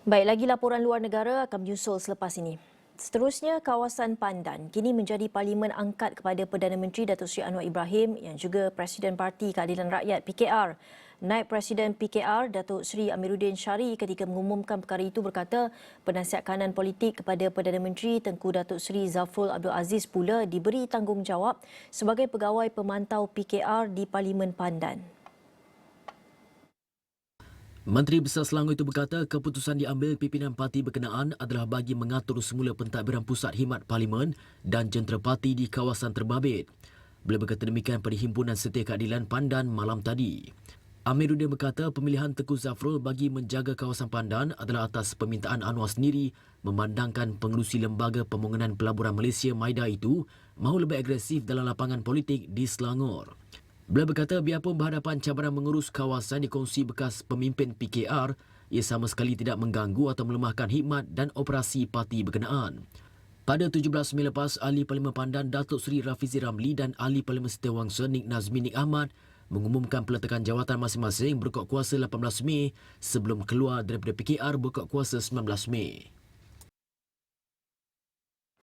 Baik, lagi laporan luar negara akan menyusul selepas ini. Seterusnya, kawasan Pandan kini menjadi parlimen angkat kepada Perdana Menteri Datuk Seri Anwar Ibrahim yang juga Presiden Parti Keadilan Rakyat PKR. Naib Presiden PKR Datuk Seri Amiruddin Syari ketika mengumumkan perkara itu berkata penasihat kanan politik kepada Perdana Menteri Tengku Datuk Seri Zafrul Abdul Aziz pula diberi tanggungjawab sebagai pegawai pemantau PKR di Parlimen Pandan. Menteri Besar Selangor itu berkata keputusan diambil pimpinan parti berkenaan adalah bagi mengatur semula pentadbiran pusat khidmat parlimen dan jentera parti di kawasan terbabit. Beliau berkata demikian pada Himpunan Setia Keadilan Pandan malam tadi. Amiruddin berkata pemilihan Tengku Zafrul bagi menjaga kawasan Pandan adalah atas permintaan Anwar sendiri memandangkan pengerusi Lembaga Pembangunan Pelaburan Malaysia MIDA itu mahu lebih agresif dalam lapangan politik di Selangor. Beliau berkata biarpun berhadapan cabaran mengurus kawasan dikongsi bekas pemimpin PKR, ia sama sekali tidak mengganggu atau melemahkan khidmat dan operasi parti berkenaan. Pada 17 Mei lepas, Ahli Parlimen Pandan Datuk Seri Rafizi Ramli dan Ahli Parlimen Setiawangsa Nik Nazmi Nik Ahmad mengumumkan peletakan jawatan masing-masing berkuat kuasa 18 Mei sebelum keluar daripada PKR berkuat kuasa 19 Mei.